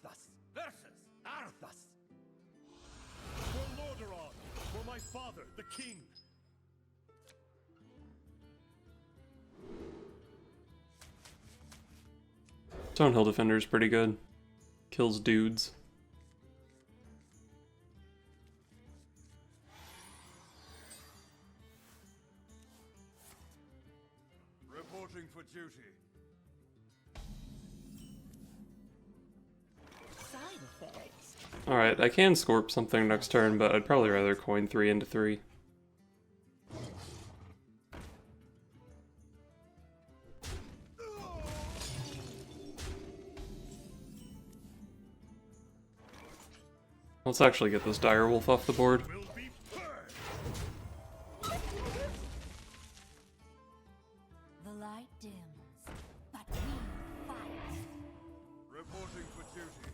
Arthas versus Arthas. For Lordaeron, for my father, the king. Stonehill Defender is pretty good. Kills dudes. Reporting for duty. Side effects. Alright, I can Scorp something next turn, but I'd probably rather coin 3 into 3. Let's actually get this Direwolf off the board. Will be purged. The light dims, but we fight. Reporting for duty.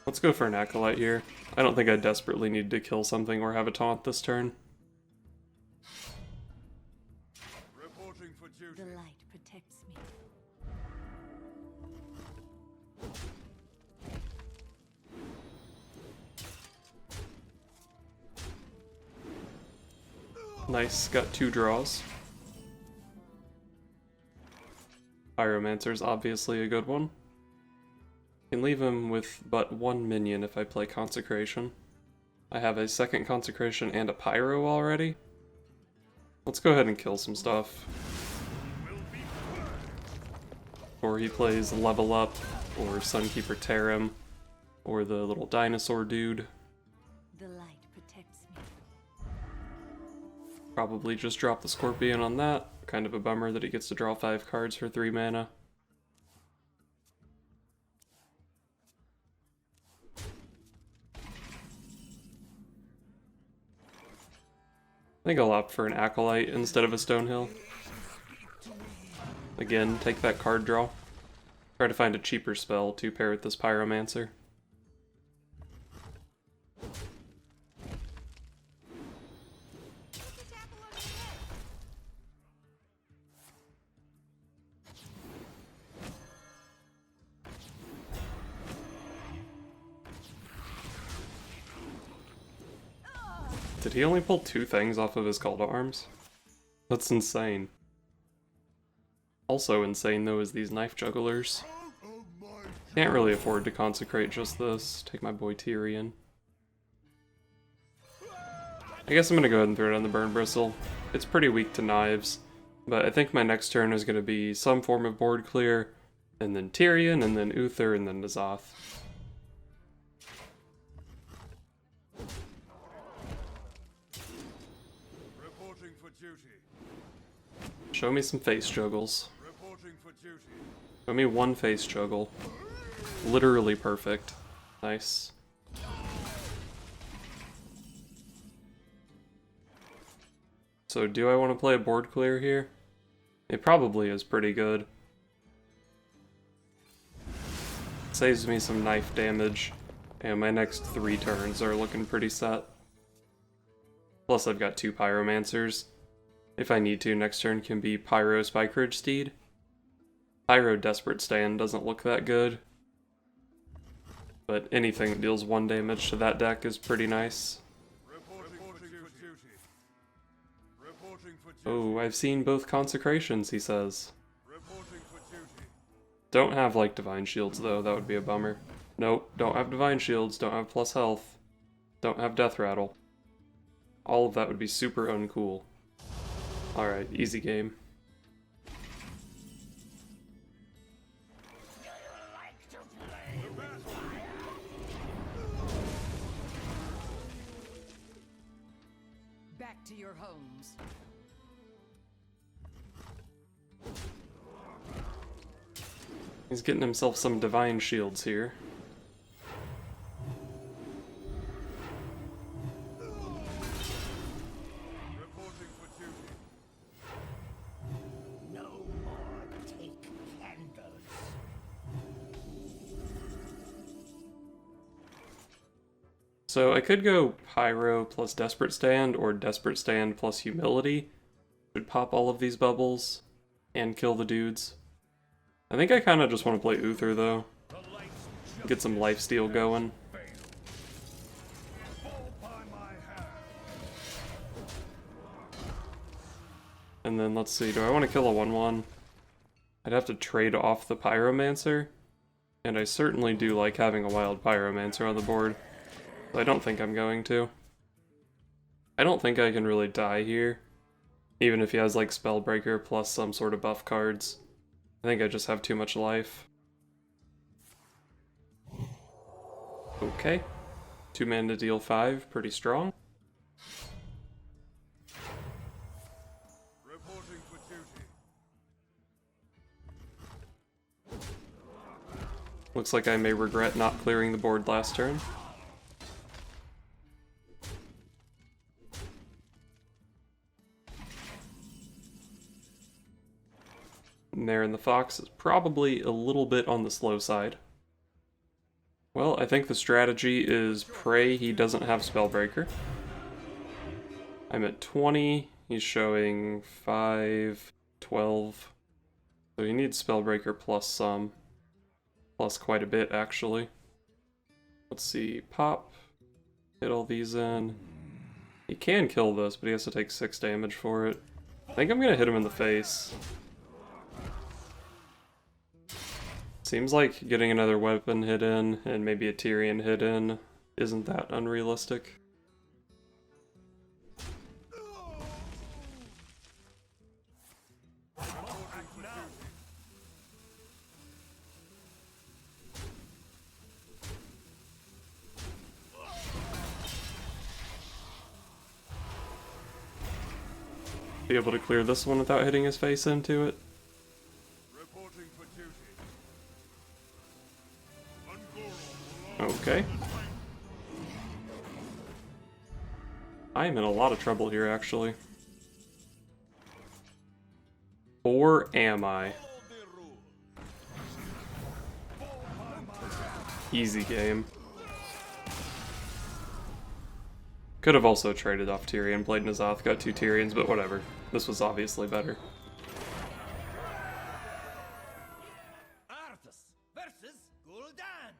Let's go for an Acolyte here. I don't think I desperately need to kill something or have a taunt this turn. Reporting for duty. The light protects me. Nice, got 2 draws. Pyromancer's obviously a good one. Can leave him with but 1 minion if I play Consecration. I have a second Consecration and a Pyro already. Let's go ahead and kill some stuff. Or he plays Level Up, or Sunkeeper Tarim, or the little dinosaur dude. The light protects me. Probably just drop the Scorpion on that. Kind of a bummer that he gets to draw 5 cards for 3 mana. I think I'll opt for an Acolyte instead of a Stonehill. Again, take that card draw. Try to find a cheaper spell to pair with this Pyromancer. Did he only pull 2 things off of his call to arms? That's insane. Also insane though is these knife jugglers. Can't really afford to consecrate just this. Take my boy Tyrion. I guess I'm gonna go ahead and throw it on the Burn Bristle. It's pretty weak to knives, but I think my next turn is gonna be some form of board clear, and then Tyrion, and then Uther, and then N'Zoth. Reporting for duty. Show me some face juggles. Reporting for duty. Show me 1 face juggle. Literally perfect. Nice. So do I want to play a board clear here? It probably is pretty good. Saves me some knife damage, and my next 3 turns are looking pretty set. Plus I've got 2 Pyromancers. If I need to, next turn can be Pyro Spikeridge Steed. Pyro Desperate Stand doesn't look that good, but anything that deals 1 damage to that deck is pretty nice. Reporting for duty. Reporting for duty. Oh, I've seen both Consecrations, he says. Reporting for duty. Don't have, like, Divine Shields, though. That would be a bummer. Nope, don't have Divine Shields, don't have plus health. Don't have Death Rattle. All of that would be super uncool. Alright, easy game. Back to your homes. He's getting himself some Divine Shields here. Reporting for duty. No more take candles. So I could go Pyro plus Desperate Stand, or Desperate Stand plus Humility. Should pop all of these bubbles and kill the dudes. I think I kind of just want to play Uther though. Get some lifesteal going. And then let's see, do I want to kill a 1/1? I'd have to trade off the Pyromancer. And I certainly do like having a wild Pyromancer on the board. But I don't think I'm going to. I don't think I can really die here. Even if he has like Spellbreaker plus some sort of buff cards. I think I just have too much life. Okay. 2 mana to deal 5, pretty strong. Reporting for duty. Looks like I may regret not clearing the board last turn. Nair and the Fox is probably a little bit on the slow side. Well, I think the strategy is pray he doesn't have Spellbreaker. I'm at 20, he's showing 5, 12. So he needs Spellbreaker plus some. Plus quite a bit, actually. Let's see, pop. Hit all these in. He can kill this, but he has to take 6 damage for it. I think I'm gonna hit him in the face. Seems like getting another weapon hit in, and maybe a Tyrion hit in, isn't that unrealistic. Be able to clear this one without hitting his face into it. Reporting for duty. Okay. I am in a lot of trouble here, actually. Or am I? Easy game. Could have also traded off Tyrion, played N'Zoth, got 2 Tyrions, but whatever. This was obviously better. Arthas versus Gul'dan.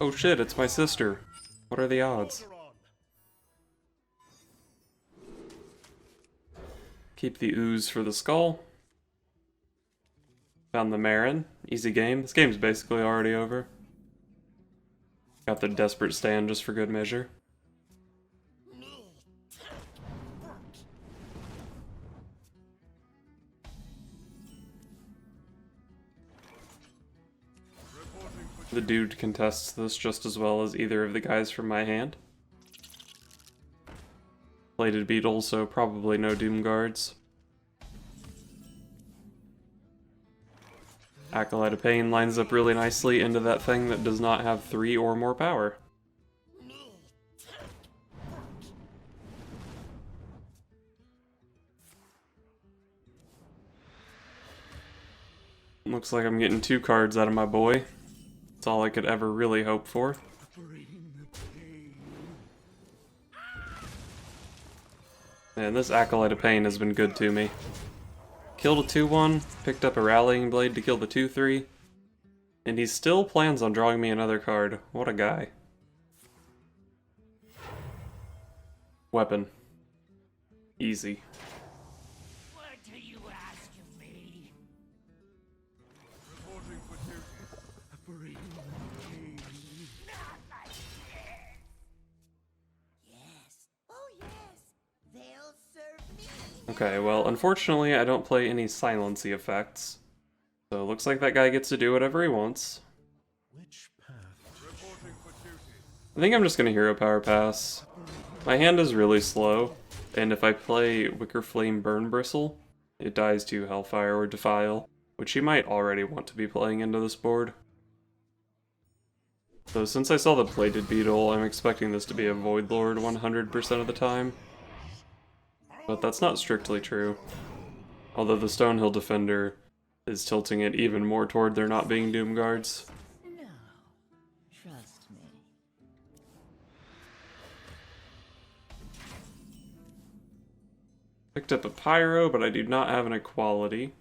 Oh shit, it's my sister. What are the odds? Keep the ooze for the skull. Found the Marin. Easy game. This game's basically already over. Got the Desperate Stand just for good measure. The dude contests this just as well as either of the guys from my hand. Plated Beetle, so probably no Doom Guards. Acolyte of Pain lines up really nicely into that thing that does not have 3 or more power. Looks like I'm getting 2 cards out of my boy. That's all I could ever really hope for. And this Acolyte of Pain has been good to me. Killed a 2/1, picked up a Rallying Blade to kill the 2/3, and he still plans on drawing me another card. What a guy. Weapon. Easy. What do you ask of me? Reporting for duty. Not like this. Yes. Oh, yes. They'll serve me. Okay, well, unfortunately I don't play any silency effects. So it looks like that guy gets to do whatever he wants. Which path? Reporting for duty. I think I'm just gonna Hero Power Pass. My hand is really slow, and if I play Wicker Flame Burn Bristle, it dies to Hellfire or Defile, which he might already want to be playing into this board. So since I saw the Plated Beetle, I'm expecting this to be a Void Lord 100% of the time. But that's not strictly true. Although the Stonehill Defender is tilting it even more toward there not being Doom Guards. No. Trust me. Picked up a Pyro, but I do not have an Equality.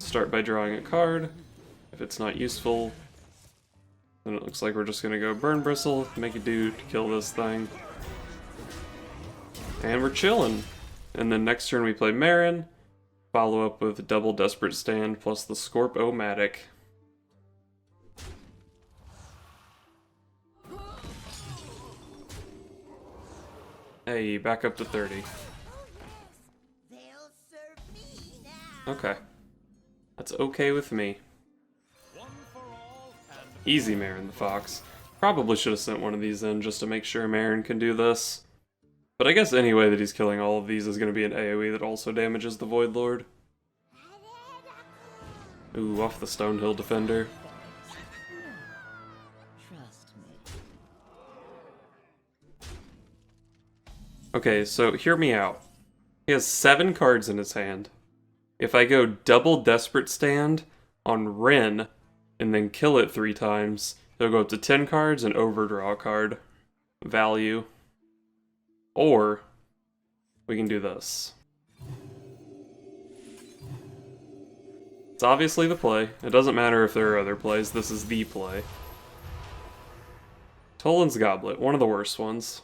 Start by drawing a card. If it's not useful, then it looks like we're just gonna go Burn Bristle, make a do to kill this thing. And we're chilling. And then next turn we play Marin, follow up with double Desperate Stand plus the Scorp-o-Matic. Hey, back up to 30. Okay. That's okay with me. Easy Marin the Fox. Probably should have sent one of these in just to make sure Marin can do this. But I guess any way that he's killing all of these is going to be an AoE that also damages the Void Lord. Ooh, off the Stonehill Defender. Okay, so hear me out. He has 7 cards in his hand. If I go double Desperate Stand on Rin and then kill it 3 times, he'll go up to 10 cards and overdraw a card value. Or we can do this. It's obviously the play. It doesn't matter if there are other plays, this is the play. Toland's Goblet, one of the worst ones.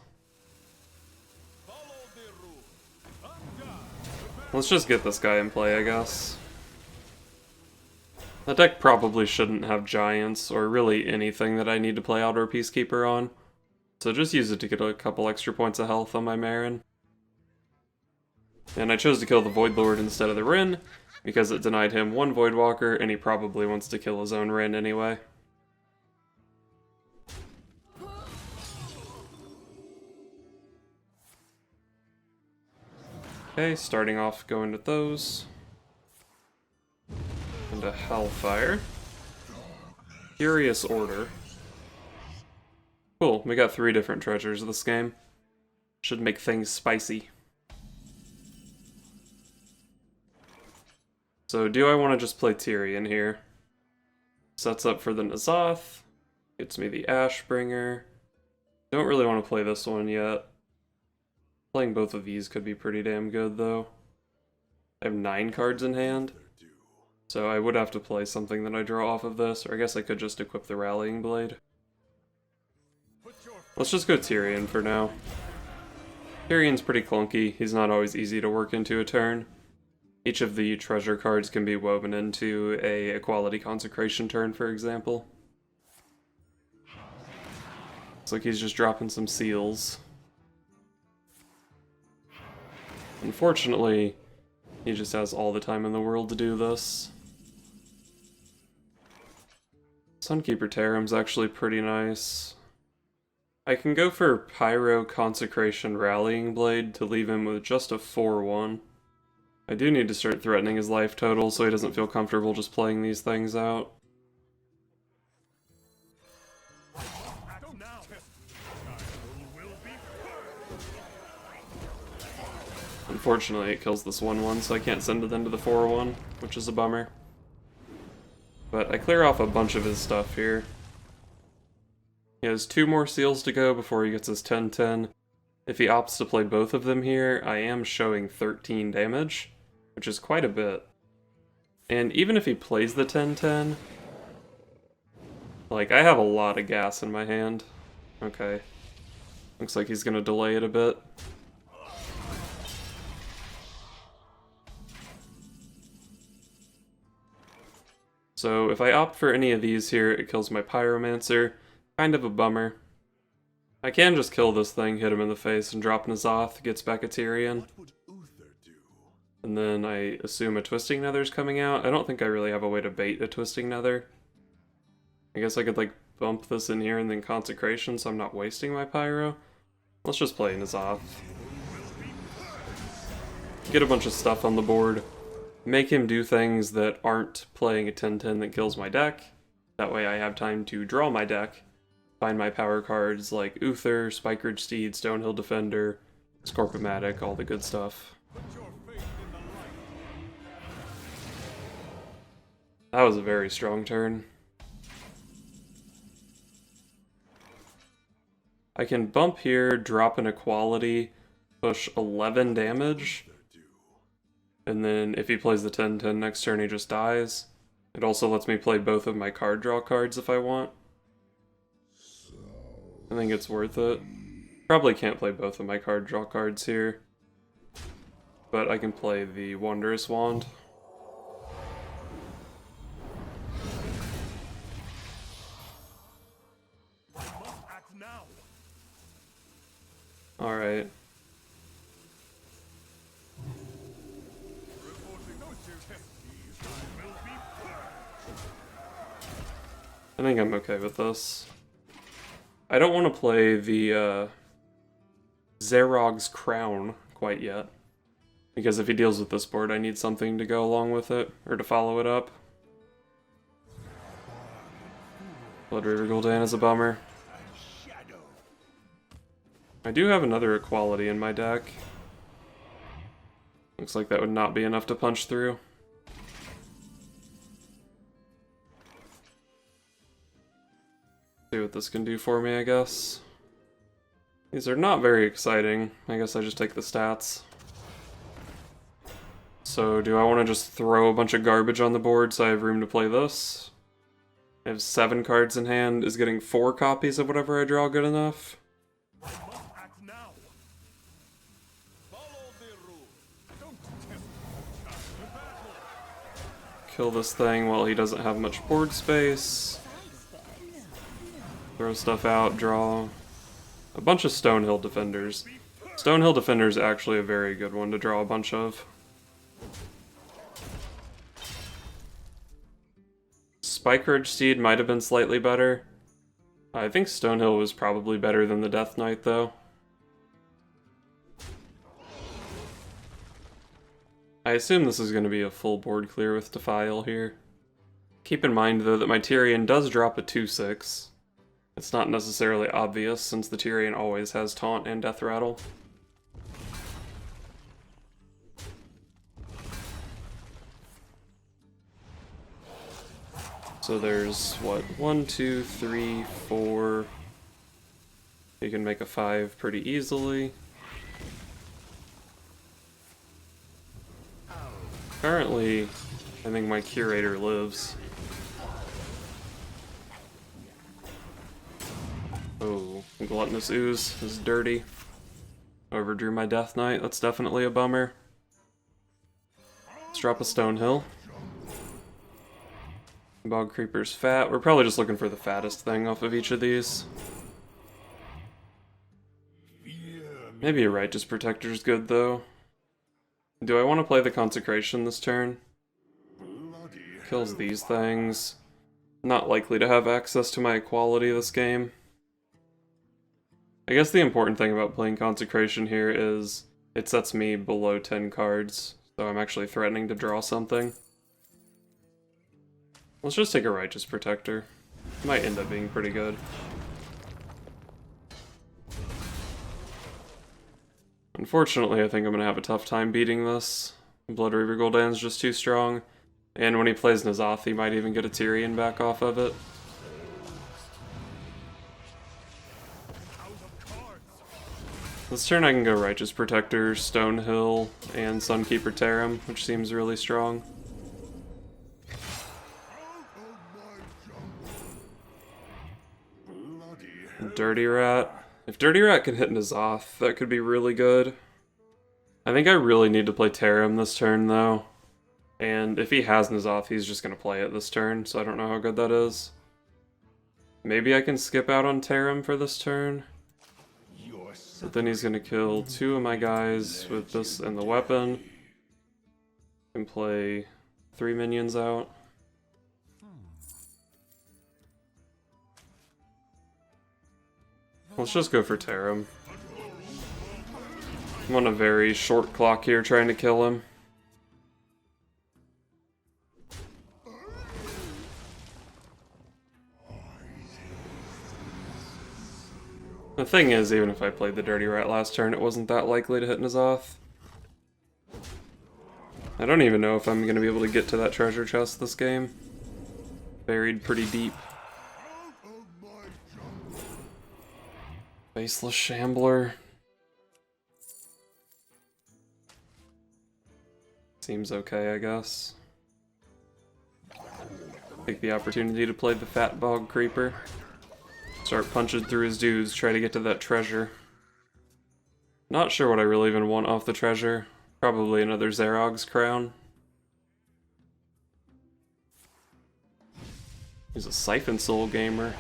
Let's just get this guy in play, I guess. The deck probably shouldn't have Giants, or really anything that I need to play Outdoor Peacekeeper on. So just use it to get a couple extra points of health on my Marin. And I chose to kill the Void Lord instead of the Rin, because it denied him 1 Voidwalker, and he probably wants to kill his own Rin anyway. Okay, starting off going to those. And a Hellfire. Curious Order. Cool, we got 3 different treasures this game. Should make things spicy. So do I want to just play Tyrion here? Sets up for the N'Zoth. Gets me the Ashbringer. Don't really want to play this one yet. Playing both of these could be pretty damn good, though. I have 9 cards in hand, so I would have to play something that I draw off of this, or I guess I could just equip the Rallying Blade. Let's just go Tyrion for now. Tyrion's pretty clunky, he's not always easy to work into a turn. Each of the treasure cards can be woven into a Equality Consecration turn, for example. Looks like he's just dropping some seals. Unfortunately, he just has all the time in the world to do this. Sunkeeper Tarim's actually pretty nice. I can go for Pyro Consecration Rallying Blade to leave him with just a 4-1. I do need to start threatening his life total so he doesn't feel comfortable just playing these things out. Unfortunately, it kills this 1-1, so I can't send it into the 4-1, which is a bummer. But I clear off a bunch of his stuff here. He has 2 more seals to go before he gets his 10-10. If he opts to play both of them here, I am showing 13 damage, which is quite a bit. And even if he plays the 10-10, like, I have a lot of gas in my hand. Okay. Looks like he's gonna delay it a bit. So if I opt for any of these here, it kills my Pyromancer. Kind of a bummer. I can just kill this thing, hit him in the face, and drop N'Zoth, gets back a Tyrion. And then I assume a Twisting Nether's coming out. I don't think I really have a way to bait a Twisting Nether. I guess I could like bump this in here and then Consecration so I'm not wasting my Pyro. Let's just play N'Zoth. Get a bunch of stuff on the board. Make him do things that aren't playing a 10-10 that kills my deck. That way I have time to draw my deck, find my power cards like Uther, Spikeridge Steed, Stonehill Defender, Scorp-o-matic, all the good stuff. That was a very strong turn. I can bump here, drop an Equality, push 11 damage. And then if he plays the 10/10 next turn, he just dies. It also lets me play both of my card draw cards if I want. I think it's worth it. Probably can't play both of my card draw cards here. But I can play the Wondrous Wand. Alright. I think I'm okay with this. I don't want to play the Zerog's Crown quite yet. Because if he deals with this board, I need something to go along with it, or to follow it up. Blood River Gul'dan is a bummer. I do have another Equality in my deck. Looks like that would not be enough to punch through. See what this can do for me, I guess. These are not very exciting. I guess I just take the stats. So do I want to just throw a bunch of garbage on the board so I have room to play this? I have 7 cards in hand. Is getting 4 copies of whatever I draw good enough? Kill this thing while he doesn't have much board space. Throw stuff out, draw a bunch of Stonehill Defenders. Stonehill Defender is actually a very good one to draw a bunch of. Spikeridge Steed might have been slightly better. I think Stonehill was probably better than the Death Knight, though. I assume this is going to be a full board clear with Defile here. Keep in mind, though, that my Tyrion does drop a 2/6. It's not necessarily obvious, since the Tyrion always has Taunt and Death Rattle. So there's, what, 1, 2, 3, 4... You can make a 5 pretty easily. Currently, I think my Curator lives. Oh, Gluttonous Ooze is dirty. Overdrew my Death Knight, that's definitely a bummer. Let's drop a Stonehill. Bog Creeper's fat. We're probably just looking for the fattest thing off of each of these. Maybe a Righteous Protector's good, though. Do I want to play the Consecration this turn? Kills these things. Not likely to have access to my Equality this game. I guess the important thing about playing Consecration here is it sets me below 10 cards, so I'm actually threatening to draw something. Let's just take a Righteous Protector. Might end up being pretty good. Unfortunately, I think I'm going to have a tough time beating this. Blood River Gul'dan's just too strong. And when he plays N'Zoth, he might even get a Tyrion back off of it. This turn I can go Righteous Protector, Stonehill, and Sunkeeper Tarim, which seems really strong. Dirty Rat. If Dirty Rat can hit N'Zoth, that could be really good. I think I really need to play Tarim this turn, though. And if he has N'Zoth, he's just going to play it this turn, so I don't know how good that is. Maybe I can skip out on Tarim for this turn. But then he's going to kill 2 of my guys with this and the weapon. And play 3 minions out. Let's just go for Tarim. I'm on a very short clock here trying to kill him. The thing is, even if I played the Dirty Rat last turn, it wasn't that likely to hit N'Zoth. I don't even know if I'm going to be able to get to that treasure chest this game. Buried pretty deep. Faceless Shambler. Seems okay, I guess. Take the opportunity to play the Fat Bog Creeper. Start punching through his dudes, try to get to that treasure. Not sure what I really even want off the treasure. Probably another Zerog's crown. He's a Siphon Soul gamer.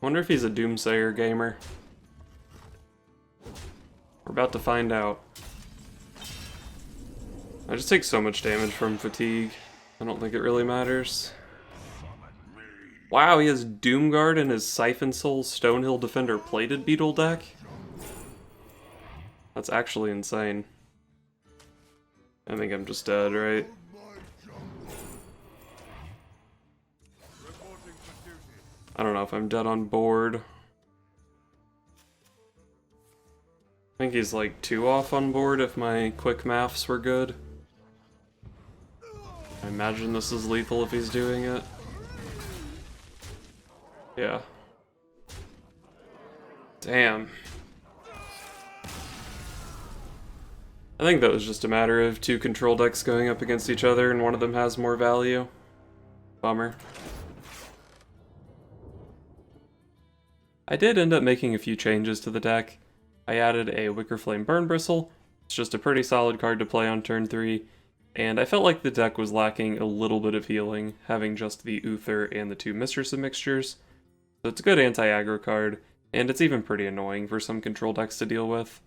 Wonder if he's a Doomsayer gamer. We're about to find out. I just take so much damage from fatigue. I don't think it really matters. Wow, he has Doomguard in his Siphon Soul Stonehill Defender plated beetle deck? That's actually insane. I think I'm just dead, right? I don't know if I'm dead on board. I think he's like 2 off on board if my quick maths were good. I imagine this is lethal if he's doing it. Yeah. Damn. I think that was just a matter of 2 control decks going up against each other and one of them has more value. Bummer. I did end up making a few changes to the deck. I added a Wickerflame Burn Bristle. It's just a pretty solid card to play on turn 3, and I felt like the deck was lacking a little bit of healing, having just the Uther and the 2 Mistress of Mixtures. So it's a good anti-aggro card, and it's even pretty annoying for some control decks to deal with.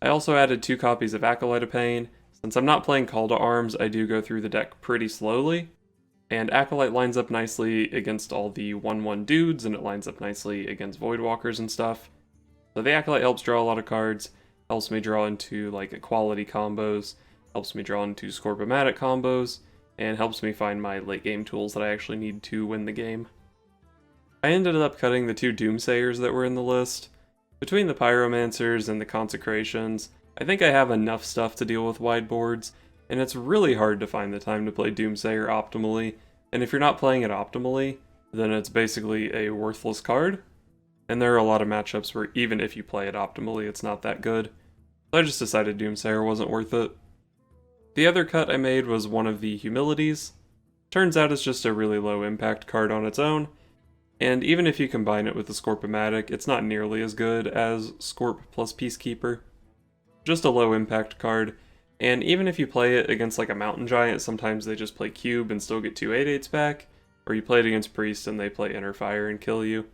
I also added 2 copies of Acolyte of Pain. Since I'm not playing Call to Arms, I do go through the deck pretty slowly, and Acolyte lines up nicely against all the 1/1 dudes, and it lines up nicely against Voidwalkers and stuff. So the Acolyte helps draw a lot of cards, helps me draw into like equality combos, helps me draw into Scorp-o-matic combos, and helps me find my late game tools that I actually need to win the game. I ended up cutting the 2 Doomsayers that were in the list. Between the Pyromancers and the Consecrations, I think I have enough stuff to deal with wide boards, and it's really hard to find the time to play Doomsayer optimally, and if you're not playing it optimally, then it's basically a worthless card, and there are a lot of matchups where even if you play it optimally, it's not that good. So I just decided Doomsayer wasn't worth it. The other cut I made was one of the Humilities. Turns out it's just a really low impact card on its own, and even if you combine it with the Scorp-o-matic, it's not nearly as good as Scorp plus Peacekeeper. Just a low impact card, and even if you play it against like a Mountain Giant, sometimes they just play Cube and still get 2 8/8s back, or you play it against Priest and they play Inner Fire and kill you.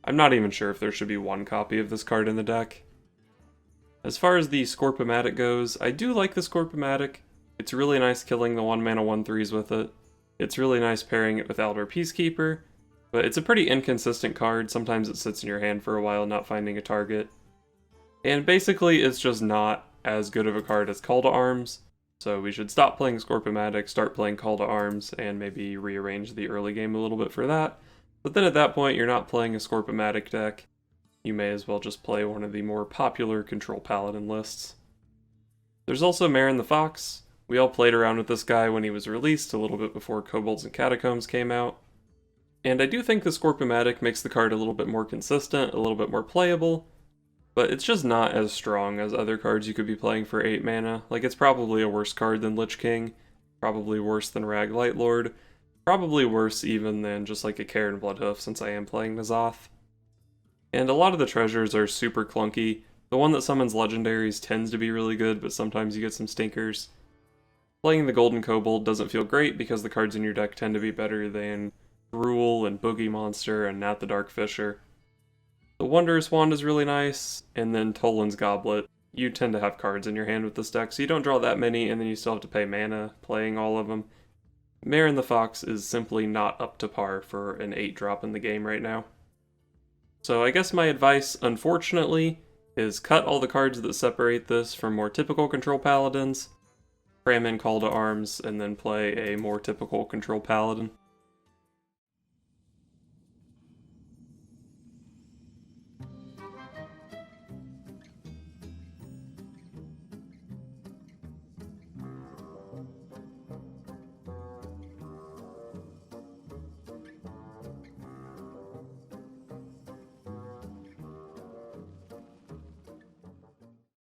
I'm not even sure if there should be 1 copy of this card in the deck. As far as the Scorp-o-matic goes, I do like the Scorp-o-matic. It's really nice killing the 1-mana 1/3s with it. It's really nice pairing it with Eldar Peacekeeper, but it's a pretty inconsistent card. Sometimes it sits in your hand for a while not finding a target. And basically it's just not as good of a card as Call to Arms, so we should stop playing Scorp-o-matic, start playing Call to Arms, and maybe rearrange the early game a little bit for that. But then at that point, you're not playing a Scorp-o-matic deck. You may as well just play one of the more popular Control Paladin lists. There's also Marin the Fox. We all played around with this guy when he was released, a little bit before Kobolds and Catacombs came out. And I do think the Scorp-o-matic makes the card a little bit more consistent, a little bit more playable, but it's just not as strong as other cards you could be playing for 8 mana. Like, it's probably a worse card than Lich King, probably worse than Rag Lightlord, probably worse even than just like a Karen Bloodhoof since I am playing N'Zoth. And a lot of the treasures are super clunky. The one that summons legendaries tends to be really good, but sometimes you get some stinkers. Playing the Golden Kobold doesn't feel great because the cards in your deck tend to be better than Gruul and Boogie Monster and Nat the Dark Fisher. The Wondrous Wand is really nice, and then Toland's Goblet. You tend to have cards in your hand with this deck, so you don't draw that many, and then you still have to pay mana playing all of them. Marin the Fox is simply not up to par for an 8-drop in the game right now. So I guess my advice, unfortunately, is cut all the cards that separate this from more typical Control Paladins, cram in Call to Arms, and then play a more typical Control Paladin.